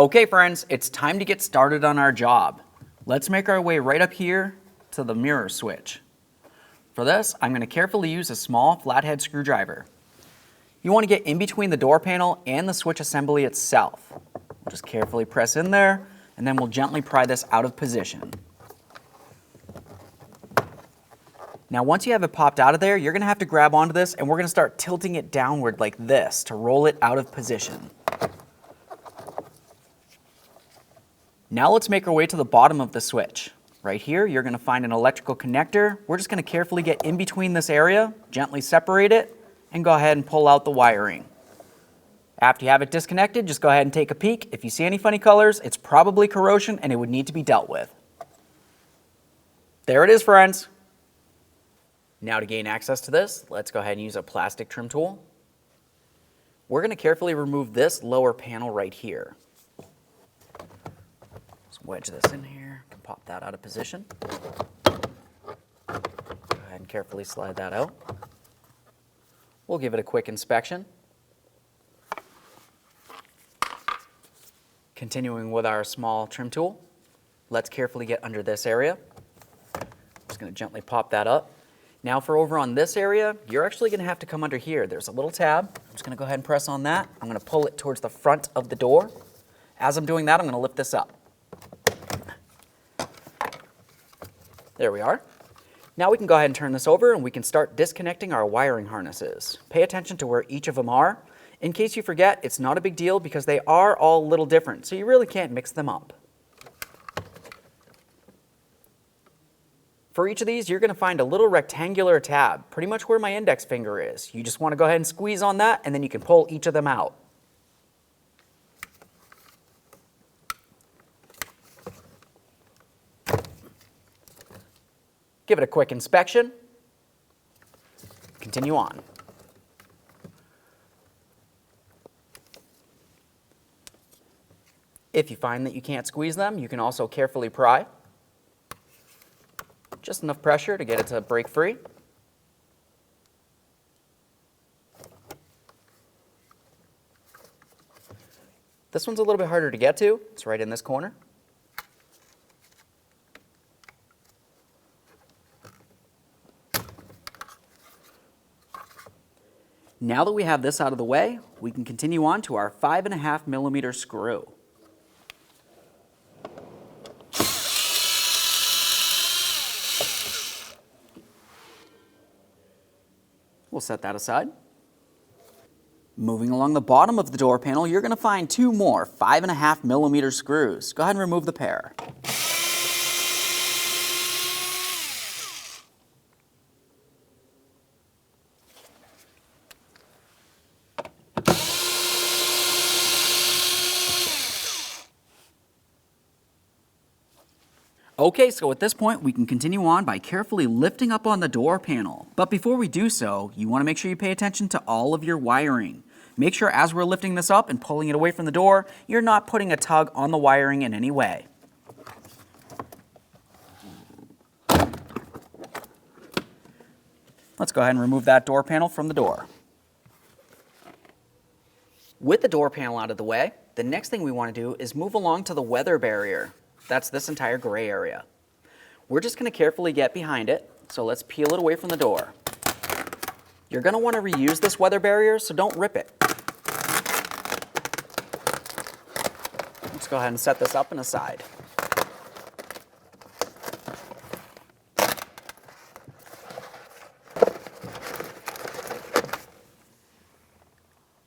Okay friends, it's time to get started on our job. Let's make our way right up here to the mirror switch. For this, I'm going to carefully use a small flathead screwdriver. You want to get in between the door panel and the switch assembly itself. Just carefully press in there, and then we'll gently pry this out of position. Now once you have it popped out of there, you're going to have to grab onto this, and we're going to start tilting it downward like this to roll it out of position. Now let's make our way to the bottom of the switch. Right here, you're going to find an electrical connector. We're just going to carefully get in between this area, gently separate it, and go ahead and pull out the wiring. After you have it disconnected, just go ahead and take a peek. If you see any funny colors, it's probably corrosion and it would need to be dealt with. There it is, friends. Now to gain access to this, let's go ahead and use a plastic trim tool. We're going to carefully remove this lower panel right here. Wedge this in here, can pop that out of position. Go ahead and carefully slide that out. We'll give it a quick inspection. Continuing with our small trim tool, let's carefully get under this area. I'm just going to gently pop that up. Now for over on this area, you're actually going to have to come under here. There's a little tab. I'm just going to go ahead and press on that. I'm going to pull it towards the front of the door. As I'm doing that, I'm going to lift this up. There we are. Now we can go ahead and turn this over and we can start disconnecting our wiring harnesses. Pay attention to where each of them are. In case you forget, it's not a big deal because they are all a little different, so you really can't mix them up. For each of these, you're going to find a little rectangular tab, pretty much where my index finger is. You just want to go ahead and squeeze on that and then you can pull each of them out. Give it a quick inspection. Continue on. If you find that you can't squeeze them, you can also carefully pry. Just enough pressure to get it to break free. This one's a little bit harder to get to. It's right in this corner. Now that we have this out of the way, we can continue on to our 5.5 millimeter screw. We'll set that aside. Moving along the bottom of the door panel, you're going to find two more 5.5 millimeter screws. Go ahead and remove the pair. Okay, so at this point we can continue on by carefully lifting up on the door panel. But before we do so, you want to make sure you pay attention to all of your wiring. Make sure as we're lifting this up and pulling it away from the door, you're not putting a tug on the wiring in any way. Let's go ahead and remove that door panel from the door. With the door panel out of the way, the next thing we want to do is move along to the weather barrier. That's this entire gray area. We're just going to carefully get behind it, so let's peel it away from the door. You're going to want to reuse this weather barrier, so don't rip it. Let's go ahead and set this up and aside.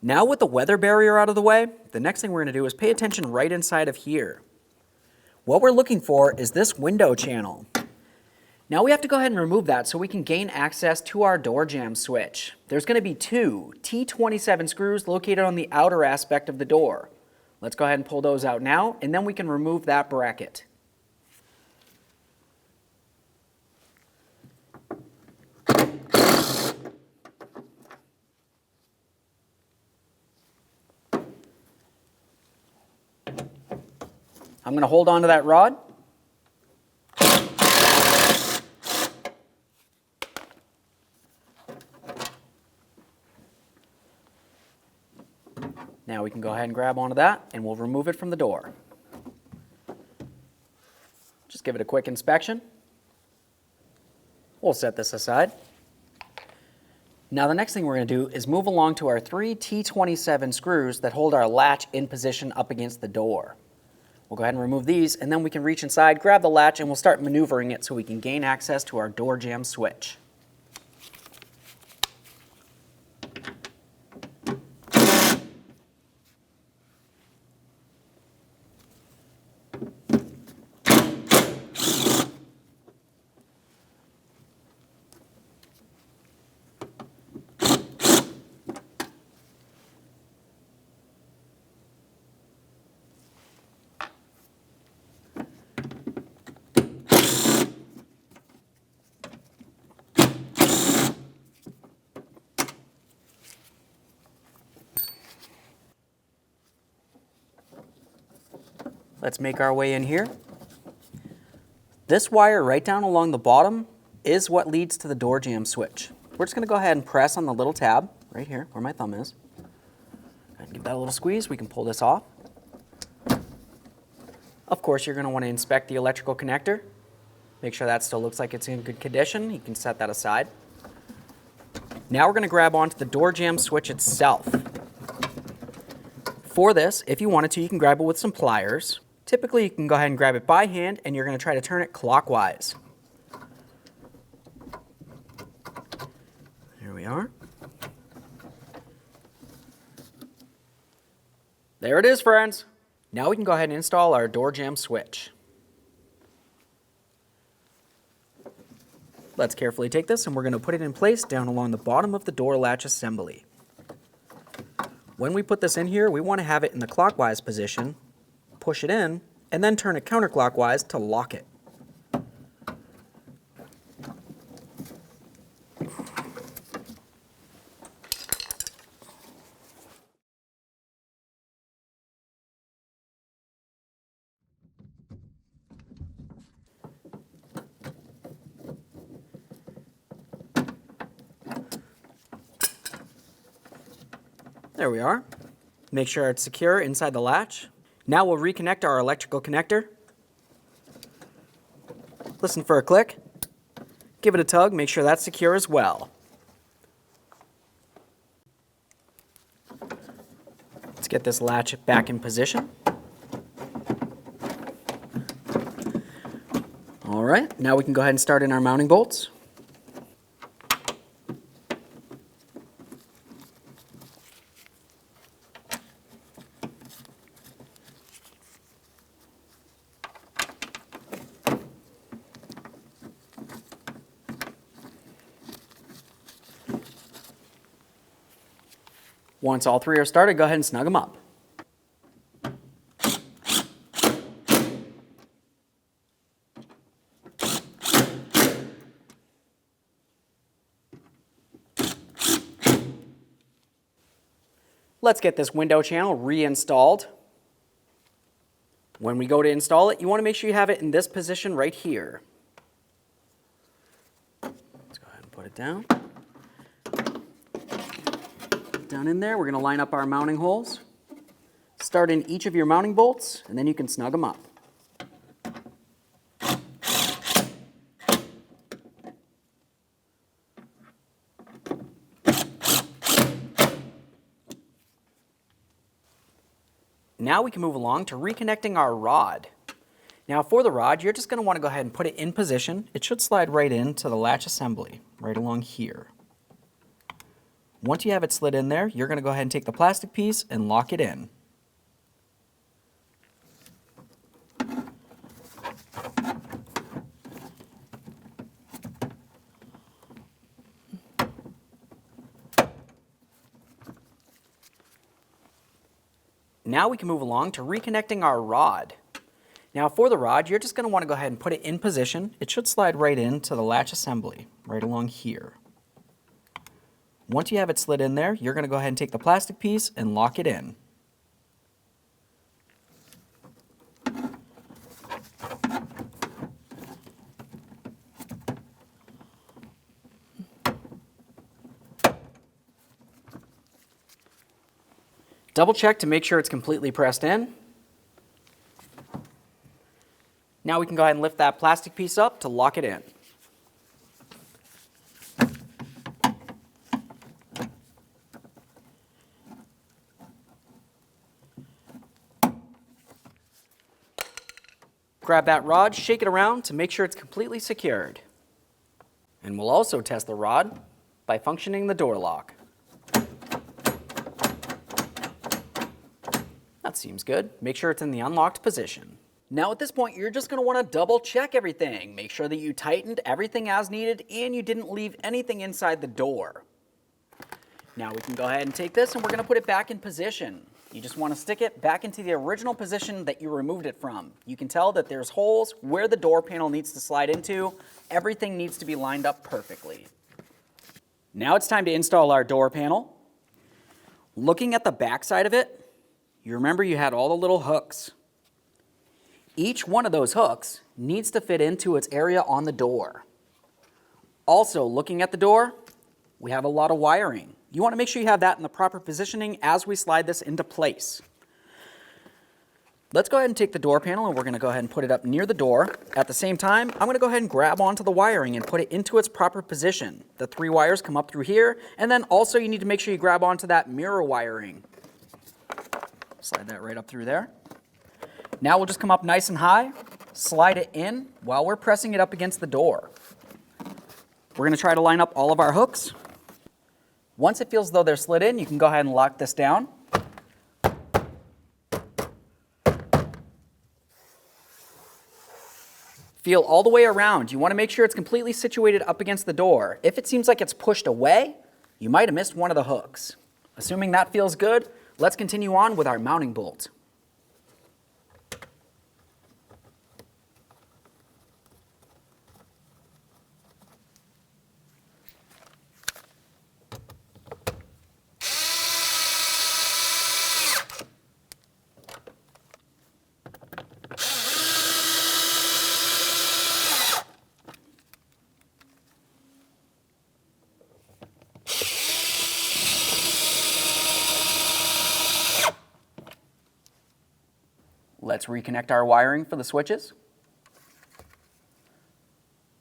Now with the weather barrier out of the way, the next thing we're going to do is pay attention right inside of here. What we're looking for is this window channel. Now we have to go ahead and remove that so we can gain access to our door jamb switch. There's going to be two T27 screws located on the outer aspect of the door. Let's go ahead and pull those out now, and then we can remove that bracket. I'm going to hold on to that rod. Now we can go ahead and grab onto that and we'll remove it from the door. Just give it a quick inspection. We'll set this aside. Now the next thing we're going to do is move along to our 3 T27 screws that hold our latch in position up against the door. We'll go ahead and remove these, and then we can reach inside, grab the latch, and we'll start maneuvering it so we can gain access to our door jamb switch. Let's make our way in here. This wire right down along the bottom is what leads to the door jamb switch. We're just going to go ahead and press on the little tab right here where my thumb is. And give that a little squeeze. We can pull this off. Of course, you're going to want to inspect the electrical connector. Make sure that still looks like it's in good condition. You can set that aside. Now we're going to grab onto the door jamb switch itself. For this, if you wanted to, you can grab it with some pliers. Typically, you can go ahead and grab it by hand, and you're going to try to turn it clockwise. Here we are. There it is, friends. Now we can go ahead and install our door jamb switch. Let's carefully take this, and we're going to put it in place down along the bottom of the door latch assembly. When we put this in here, we want to have it in the clockwise position, push it in, and then turn it counterclockwise to lock it. There we are. Make sure it's secure inside the latch. Now we'll reconnect our electrical connector. Listen for a click. Give it a tug, make sure that's secure as well. Let's get this latch back in position. All right, now we can go ahead and start in our mounting bolts. Once all three are started, go ahead and snug them up. Let's get this window channel reinstalled. When we go to install it, you want to make sure you have it in this position right here. Let's go ahead and put it down. Down in there, we're going to line up our mounting holes. Start in each of your mounting bolts, and then you can snug them up. Now we can move along to reconnecting our rod. Now for the rod, you're just going to want to go ahead and put it in position. It should slide right into the latch assembly, right along here. Once you have it slid in there, you're going to go ahead and take the plastic piece and lock it in. Now we can move along to reconnecting our rod. Now for the rod, you're just going to want to go ahead and put it in position. It should slide right into the latch assembly, right along here. Once you have it slid in there, you're going to go ahead and take the plastic piece and lock it in. Double check to make sure it's completely pressed in. Now we can go ahead and lift that plastic piece up to lock it in. Grab that rod, shake it around to make sure it's completely secured. And we'll also test the rod by functioning the door lock. That seems good. Make sure it's in the unlocked position. Now at this point, you're just going to want to double check everything. Make sure that you tightened everything as needed and you didn't leave anything inside the door. Now we can go ahead and take this and we're going to put it back in position. You just want to stick it back into the original position that you removed it from. You can tell that there's holes where the door panel needs to slide into. Everything needs to be lined up perfectly. Now it's time to install our door panel. Looking at the back side of it, you remember you had all the little hooks. Each one of those hooks needs to fit into its area on the door. Also, looking at the door, we have a lot of wiring. You want to make sure you have that in the proper positioning as we slide this into place. Let's go ahead and take the door panel and we're going to go ahead and put it up near the door. At the same time, I'm going to go ahead and grab onto the wiring and put it into its proper position. The 3 wires come up through here, and then also you need to make sure you grab onto that mirror wiring. Slide that right up through there. Now we'll just come up nice and high, slide it in while we're pressing it up against the door. We're going to try to line up all of our hooks. Once it feels as though they're slid in, you can go ahead and lock this down. Feel all the way around. You want to make sure it's completely situated up against the door. If it seems like it's pushed away, you might have missed one of the hooks. Assuming that feels good, let's continue on with our mounting bolt. Let's reconnect our wiring for the switches.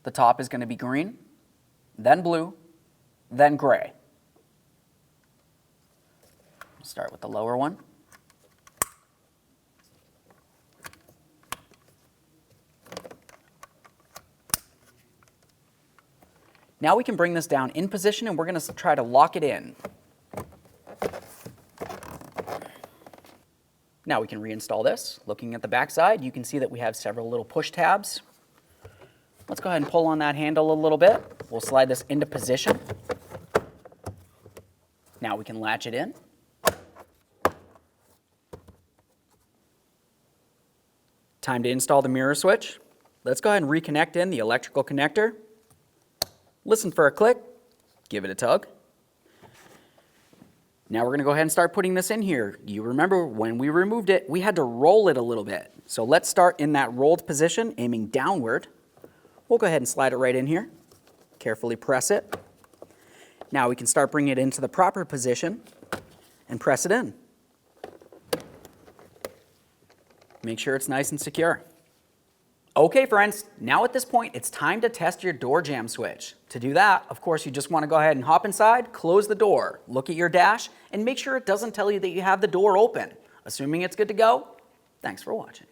The top is going to be green, then blue, then gray. Start with the lower one. Now we can bring this down in position and we're going to try to lock it in. Now we can reinstall this. Looking at the back side, you can see that we have several little push tabs. Let's go ahead and pull on that handle a little bit. We'll slide this into position. Now we can latch it in. Time to install the mirror switch. Let's go ahead and reconnect in the electrical connector. Listen for a click, give it a tug. Now we're going to go ahead and start putting this in here. You remember when we removed it, we had to roll it a little bit. So let's start in that rolled position, aiming downward. We'll go ahead and slide it right in here. Carefully press it. Now we can start bringing it into the proper position and press it in. Make sure it's nice and secure. Okay friends, now at this point it's time to test your door jamb switch. To do that, of course, you just want to go ahead and hop inside, close the door, look at your dash, and make sure it doesn't tell you that you have the door open. Assuming it's good to go, thanks for watching.